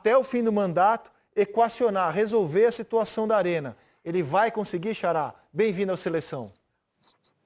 até o fim do mandato, equacionar, resolver a situação da Arena. Ele vai conseguir, Xará? Bem-vindo ao Seleção.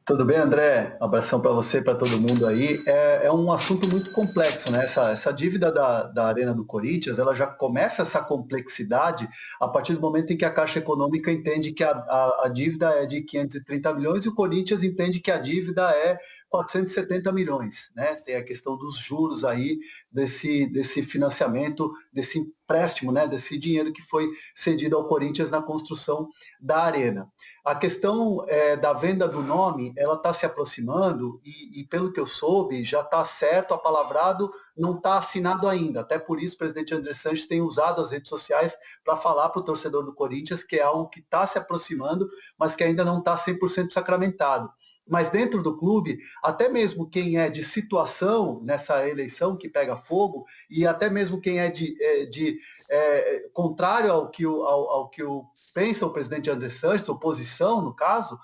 Tudo bem, André? Um abração para você e para todo mundo aí. É um assunto muito complexo, né? Essa dívida da Arena do Corinthians, ela já começa essa complexidade a partir do momento em que a Caixa Econômica entende que a dívida é de 530 milhões e o Corinthians entende que a dívida é 470 milhões, né? Tem a questão dos juros aí, desse financiamento, desse empréstimo, né? Desse dinheiro que foi cedido ao Corinthians na construção da Arena. A questão da venda do nome, ela está se aproximando e, pelo que eu soube, já está certo, apalavrado, não está assinado ainda. Até por isso o presidente André Sanches tem usado as redes sociais para falar para o torcedor do Corinthians que é algo que está se aproximando, mas que ainda não está 100% sacramentado. Mas dentro do clube, até mesmo quem é de situação nessa eleição que pega fogo, e até mesmo quem é contrário ao que pensa o presidente André Sanches, oposição no caso,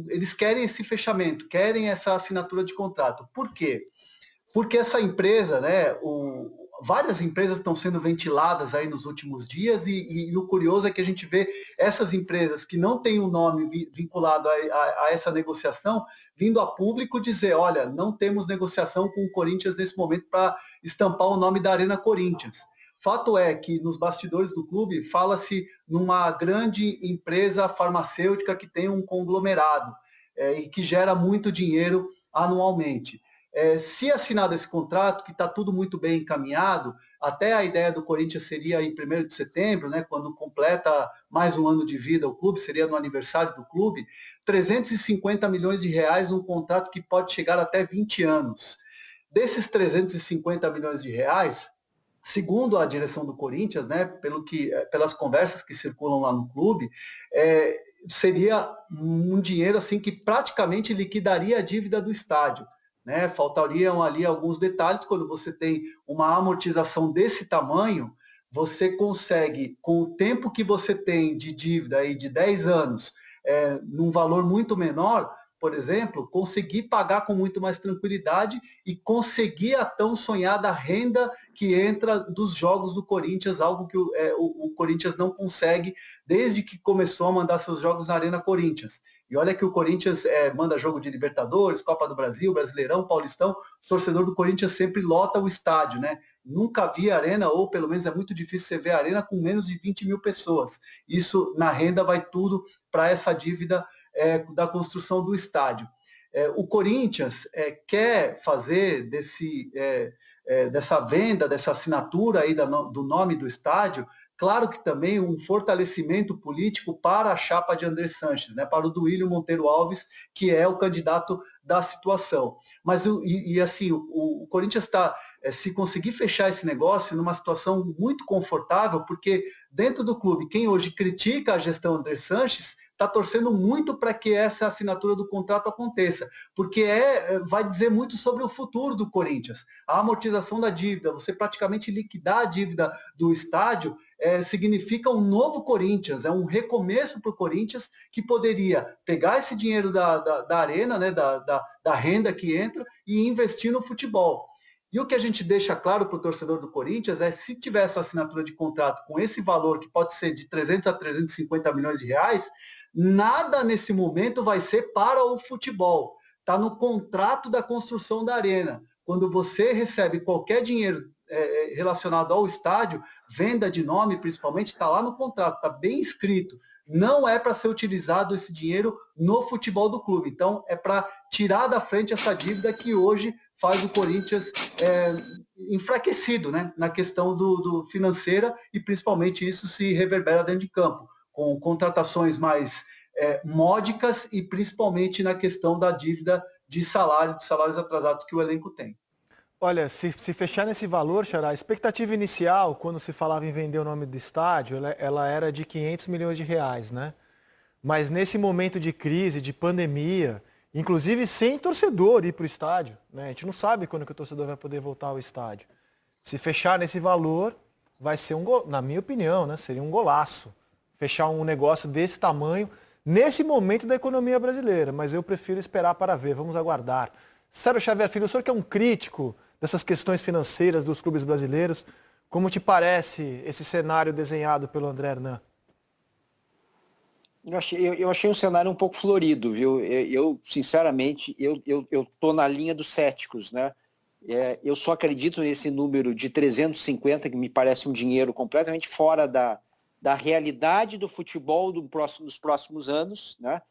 eles querem esse fechamento, querem essa assinatura de contrato. Por quê? Porque essa empresa, né, várias empresas estão sendo ventiladas aí nos últimos dias e o curioso é que a gente vê essas empresas que não têm um nome vinculado a essa negociação vindo a público dizer, olha, não temos negociação com o Corinthians nesse momento para estampar o nome da Arena Corinthians. Fato é que nos bastidores do clube fala-se numa grande empresa farmacêutica que tem um conglomerado e que gera muito dinheiro anualmente. Se assinado esse contrato, que está tudo muito bem encaminhado, até a ideia do Corinthians seria em 1º de setembro, né, quando completa mais um ano de vida o clube, seria no aniversário do clube, 350 milhões de reais num contrato que pode chegar até 20 anos. Desses 350 milhões de reais, segundo a direção do Corinthians, né, pelas conversas que circulam lá no clube, seria um dinheiro assim que praticamente liquidaria a dívida do estádio. Né? Faltariam ali alguns detalhes. Quando você tem uma amortização desse tamanho, você consegue, com o tempo que você tem de dívida aí de 10 anos, num valor muito menor, por exemplo, conseguir pagar com muito mais tranquilidade e conseguir a tão sonhada renda que entra dos jogos do Corinthians, algo que o Corinthians não consegue desde que começou a mandar seus jogos na Arena Corinthians. E olha que o Corinthians manda jogo de Libertadores, Copa do Brasil, Brasileirão, Paulistão, o torcedor do Corinthians sempre lota o estádio, né? Nunca vi arena, ou pelo menos é muito difícil você ver a arena com menos de 20 mil pessoas. Isso na renda vai tudo para essa dívida da construção do estádio. O Corinthians quer fazer dessa venda, dessa assinatura aí do nome do estádio, claro que também um fortalecimento político para a chapa de André Sanches, né, para o Duílio Monteiro Alves, que é o candidato da situação. Mas assim, o Corinthians está, se conseguir fechar esse negócio, numa situação muito confortável, porque dentro do clube, quem hoje critica a gestão André Sanches está torcendo muito para que essa assinatura do contrato aconteça, porque vai dizer muito sobre o futuro do Corinthians. A amortização da dívida, você praticamente liquidar a dívida do estádio, significa um novo Corinthians, é um recomeço para o Corinthians que poderia pegar esse dinheiro da arena, né, da renda que entra e investir no futebol. E o que a gente deixa claro para o torcedor do Corinthians se tiver essa assinatura de contrato com esse valor, que pode ser de 300 a 350 milhões de reais, nada nesse momento vai ser para o futebol. Está no contrato da construção da arena. Quando você recebe qualquer dinheiro relacionado ao estádio, venda de nome principalmente, está lá no contrato, está bem escrito. Não é para ser utilizado esse dinheiro no futebol do clube. Então, é para tirar da frente essa dívida que hoje faz o Corinthians enfraquecido, né, na questão do financeira, e principalmente isso se reverbera dentro de campo, com contratações mais módicas e principalmente na questão da dívida de salários atrasados que o elenco tem. Olha, se fechar nesse valor, Xará, a expectativa inicial, quando se falava em vender o nome do estádio, ela era de 500 milhões de reais, né? Mas nesse momento de crise, de pandemia, inclusive sem torcedor ir para o estádio, né? A gente não sabe quando que o torcedor vai poder voltar ao estádio. Se fechar nesse valor, vai ser na minha opinião, né? Seria um golaço. Fechar um negócio desse tamanho, nesse momento da economia brasileira. Mas eu prefiro esperar para ver, vamos aguardar. Sérgio Xavier Filho, o senhor que é um crítico dessas questões financeiras dos clubes brasileiros, Como te parece esse cenário desenhado pelo André Hernan? Eu achei um cenário um pouco florido, viu? Sinceramente, eu tô na linha dos céticos, né? Eu só acredito nesse número de 350, que me parece um dinheiro completamente fora da realidade do futebol dos próximos anos, né?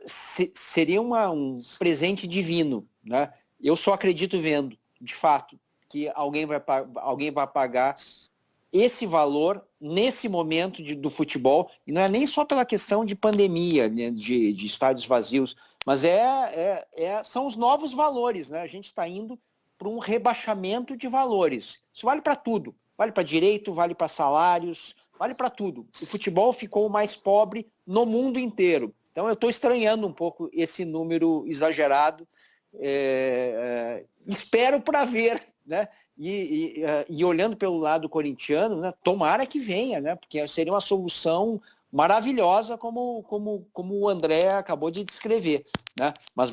Seria um presente divino, né? Eu só acredito vendo, de fato, que alguém vai pagar esse valor nesse momento do futebol, e não é nem só pela questão de pandemia, né, de estádios vazios, mas são os novos valores, né? A gente está indo para um rebaixamento de valores. Isso vale para tudo, vale para direito, vale para salários, vale para tudo. O futebol ficou mais pobre no mundo inteiro. Então eu estou estranhando um pouco esse número exagerado. Espero para ver, né? E olhando pelo lado corintiano, né, tomara que venha, né, porque seria uma solução maravilhosa, como o André acabou de descrever, né? Mas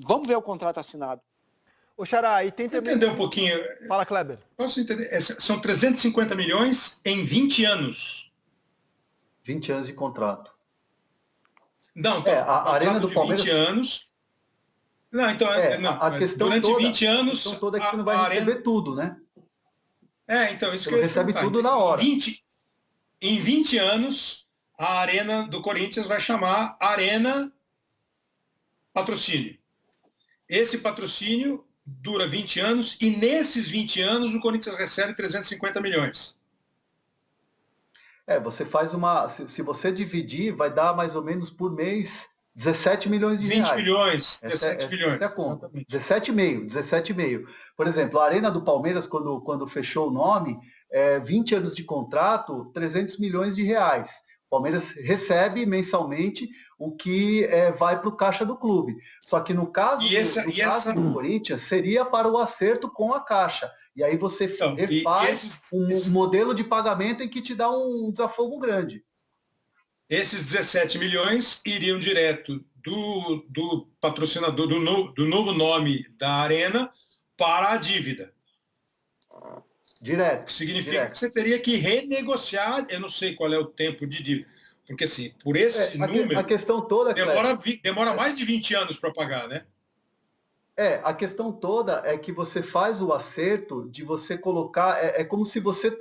vamos ver o contrato assinado. Ô Xará, e tem também... Entender um pouquinho. Fala, Kleber. Posso entender? São 350 milhões em 20 anos. 20 anos de contrato. Não, então, a Arena do Palmeiras... 20 anos... Não, então, não, a questão durante toda, 20 anos... A questão toda é que você não vai receber tudo, né? Então, isso você que eu recebe tudo na hora. Em 20 anos, a Arena do Corinthians vai chamar Arena Patrocínio. Esse patrocínio dura 20 anos e nesses 20 anos o Corinthians recebe 350 milhões. Você faz uma... Se você dividir, vai dar mais ou menos por mês 17 milhões de reais. 20 milhões, 17 milhões. Essa é a conta. 17,5. Por exemplo, a Arena do Palmeiras, quando fechou o nome, 20 anos de contrato, 300 milhões de reais. O Palmeiras recebe mensalmente o que vai para o caixa do clube. Só que no caso do Corinthians, seria para o acerto com a caixa. E aí você refaz um modelo de pagamento em que te dá um desafogo grande. Esses 17 milhões iriam direto do patrocinador, do novo nome da Arena para a dívida. Direto. O que significa que você teria que renegociar, eu não sei qual é o tempo de dívida, porque assim, por esse número, a questão toda, demora mais de 20 anos para pagar, né? A questão toda é que você faz o acerto de você colocar, é como se você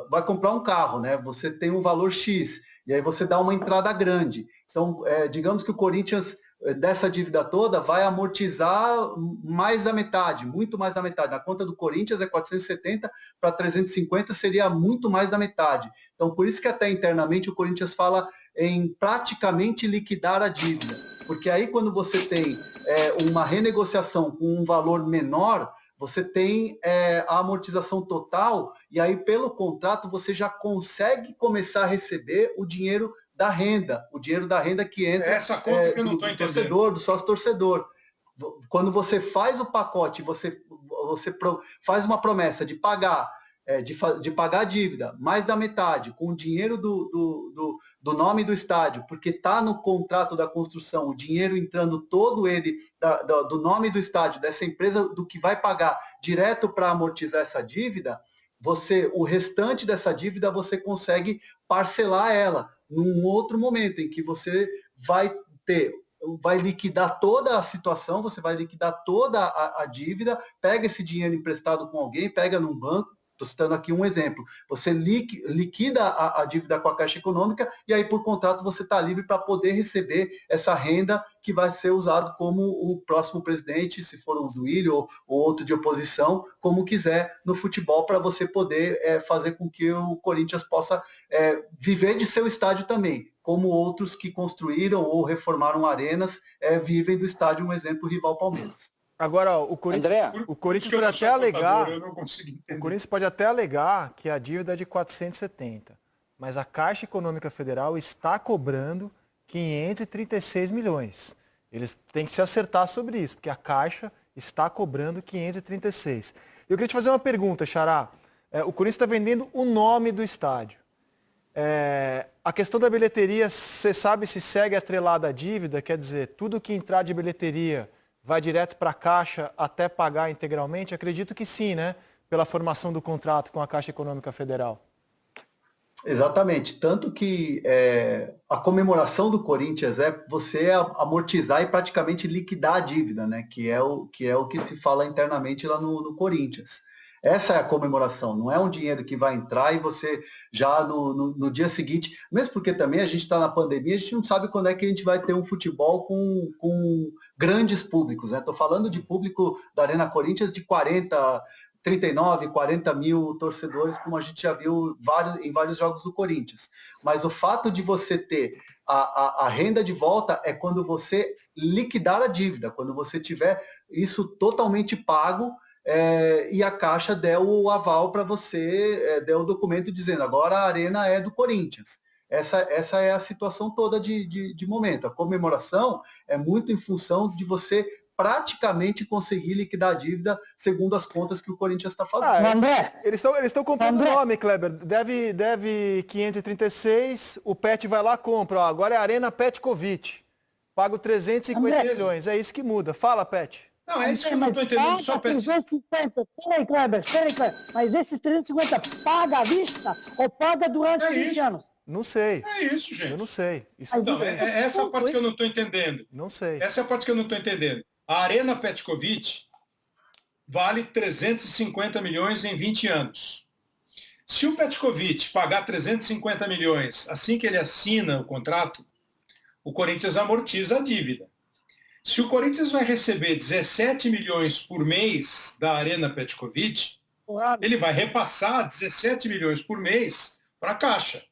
vai comprar um carro, né? Você tem um valor X, e aí você dá uma entrada grande. Então, digamos que o Corinthians, dessa dívida toda, vai amortizar mais da metade, muito mais da metade. Na conta do Corinthians é 470 para 350, seria muito mais da metade. Então, por isso que até internamente o Corinthians fala em praticamente liquidar a dívida. Porque aí quando você tem uma renegociação com um valor menor, você tem a amortização total, e aí pelo contrato você já consegue começar a receber o dinheiro da renda que entra essa conta que eu não estou do torcedor, do sócio-torcedor. Quando você faz o pacote, você faz uma promessa de pagar, de pagar a dívida, mais da metade, com o dinheiro do nome do estádio, porque está no contrato da construção, o dinheiro entrando todo ele do nome do estádio, dessa empresa, do que vai pagar direto para amortizar essa dívida, o restante dessa dívida você consegue parcelar ela num outro momento em que você vai liquidar toda a situação, você vai liquidar toda a dívida, pega esse dinheiro emprestado com alguém, pega num banco. Estou citando aqui um exemplo. Você liquida a dívida com a Caixa Econômica e aí, por contrato, você está livre para poder receber essa renda que vai ser usado como o próximo presidente, se for o Duílio ou outro de oposição, como quiser no futebol, para você poder fazer com que o Corinthians possa viver de seu estádio também, como outros que construíram ou reformaram arenas vivem do estádio, um exemplo, o rival Palmeiras. Agora, o Corinthians pode até alegar, o Corinthians pode até alegar que a dívida é de 470, mas a Caixa Econômica Federal está cobrando 536 milhões. Eles têm que se acertar sobre isso, porque a Caixa está cobrando 536. Eu queria te fazer uma pergunta, Xará. O Corinthians está vendendo o nome do estádio. A questão da bilheteria, você sabe se segue atrelada à dívida? Quer dizer, tudo que entrar de bilheteria vai direto para a Caixa até pagar integralmente? Acredito que sim, né? pela formação do contrato com a Caixa Econômica Federal. Exatamente. Tanto que a comemoração do Corinthians é você amortizar e praticamente liquidar a dívida, né? Que é o que se fala internamente lá no Corinthians. Essa é a comemoração, não é um dinheiro que vai entrar e você já no dia seguinte, mesmo porque também a gente está na pandemia, a gente não sabe quando é que a gente vai ter um futebol com grandes públicos, né? Estou falando de público da Arena Corinthians de 39, 40 mil torcedores, como a gente já viu em vários jogos do Corinthians. Mas o fato de você ter a renda de volta é quando você liquidar a dívida, quando você tiver isso totalmente pago, e a Caixa der o aval para você, der o documento dizendo agora a Arena é do Corinthians. Essa é a situação toda de momento. A comemoração é muito em função de você praticamente conseguir liquidar a dívida segundo as contas que o Corinthians está fazendo. André, eles estão comprando o nome, Kleber. Deve 536, o Pet vai lá e compra. Ó, agora é Arena Petkovic. Pago 350 milhões. É isso que muda. Fala, Pet. Não, é isso que eu não estou entendendo. Só 350. Peraí, Kleber. Mas esses 350 paga à vista ou paga durante 20 anos? Não sei. É isso, gente. Eu não sei. Então, essa é a parte que eu não estou entendendo. Não sei. Essa é a parte que eu não estou entendendo. A Arena Petkovic vale 350 milhões em 20 anos. Se o Petkovic pagar 350 milhões assim que ele assina o contrato, o Corinthians amortiza a dívida. Se o Corinthians vai receber 17 milhões por mês da Arena Petkovic, ele vai repassar 17 milhões por mês para a Caixa.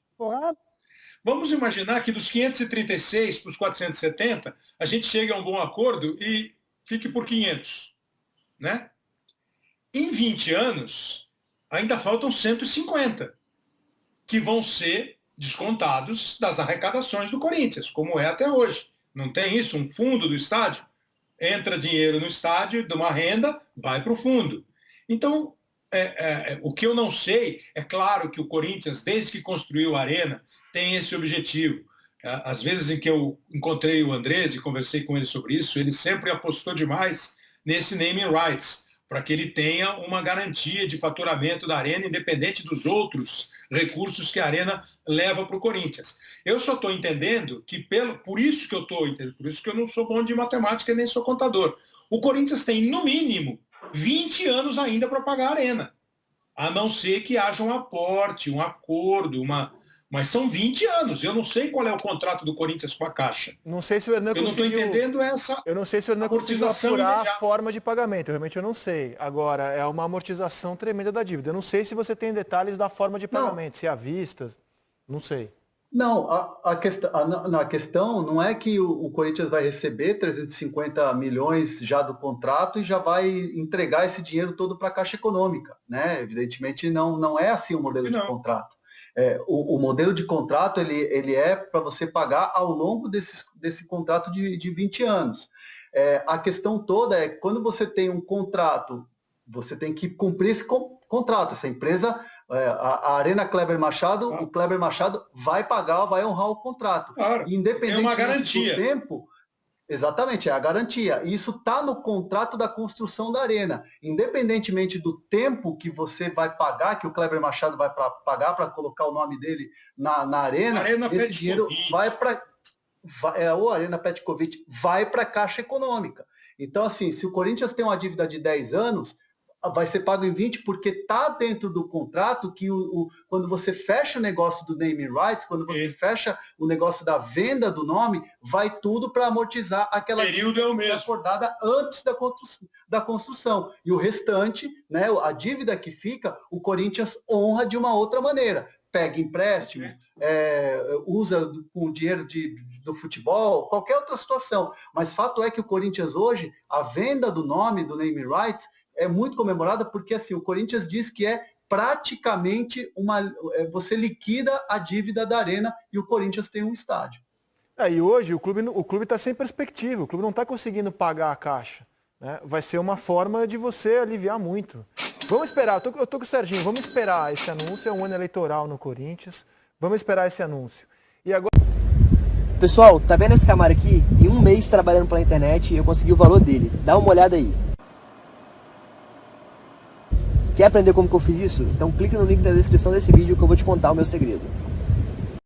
Vamos imaginar que dos 536 para os 470, a gente chegue a um bom acordo e fique por 500. Né? Em 20 anos, ainda faltam 150, que vão ser descontados das arrecadações do Corinthians, como é até hoje. Não tem isso? Um fundo do estádio? Entra dinheiro no estádio, de uma renda, vai para o fundo. Então, o que eu não sei, é claro que o Corinthians, desde que construiu a Arena, tem esse objetivo. Às vezes em que eu encontrei o Andrés e conversei com ele sobre isso, ele sempre apostou demais nesse naming rights, para que ele tenha uma garantia de faturamento da Arena, independente dos outros recursos que a Arena leva para o Corinthians. Eu só estou entendendo que, por isso que eu estou entendendo, por isso que eu não sou bom de matemática nem sou contador. O Corinthians tem, no mínimo, 20 anos ainda para pagar a Arena, a não ser que haja um aporte, um acordo, mas são 20 anos. Eu não sei qual é o contrato do Corinthians com a Caixa. Não sei se o Hernan conseguiu... Eu não estou entendendo essa... Eu não sei se o Hernan conseguiu apurar a forma de pagamento. Realmente eu não sei. Agora, é uma amortização tremenda da dívida. Eu não sei se você tem detalhes da forma de pagamento, se é à vista, não sei. Não, a questão não é que o Corinthians vai receber 350 milhões já do contrato e já vai entregar esse dinheiro todo para a Caixa Econômica, né? Evidentemente não é assim o modelo de contrato. O modelo de contrato ele é para você pagar ao longo desse contrato de 20 anos. A questão toda é quando você tem um contrato, você tem que cumprir esse contrato. Essa empresa, a Arena Kleber Machado, o Kleber Machado vai pagar, vai honrar o contrato. Claro, independente é uma garantia. Do tempo. Exatamente, é a garantia. E isso está no contrato da construção da Arena. Independentemente do tempo que você vai pagar, que o Kleber Machado vai pagar para colocar o nome dele na Arena, esse dinheiro vai para... ou Arena Petkovic vai para a Caixa Econômica. Então, assim, se o Corinthians tem uma dívida de 10 anos, vai ser pago em 20, porque está dentro do contrato que quando você fecha o negócio do naming rights, quando você fecha o negócio da venda do nome, vai tudo para amortizar aquela dívida acordada antes da construção. E o restante, né, a dívida que fica, o Corinthians honra de uma outra maneira. Pega empréstimo, usa com o dinheiro do futebol, qualquer outra situação. Mas fato é que o Corinthians hoje, a venda do nome, do naming rights, é muito comemorada porque assim, o Corinthians diz que é praticamente você liquida a dívida da Arena e o Corinthians tem um estádio. E hoje o clube está sem perspectiva, o clube não está conseguindo pagar a Caixa. Né? Vai ser uma forma de você aliviar muito. Vamos esperar, eu tô com o Serginho, vamos esperar esse anúncio, é um ano eleitoral no Corinthians, vamos esperar esse anúncio. E agora... Pessoal, tá vendo esse Camaro aqui? Em um mês trabalhando pela internet eu consegui o valor dele, dá uma olhada aí. Quer aprender como que eu fiz isso? Então clica no link da descrição desse vídeo que eu vou te contar o meu segredo.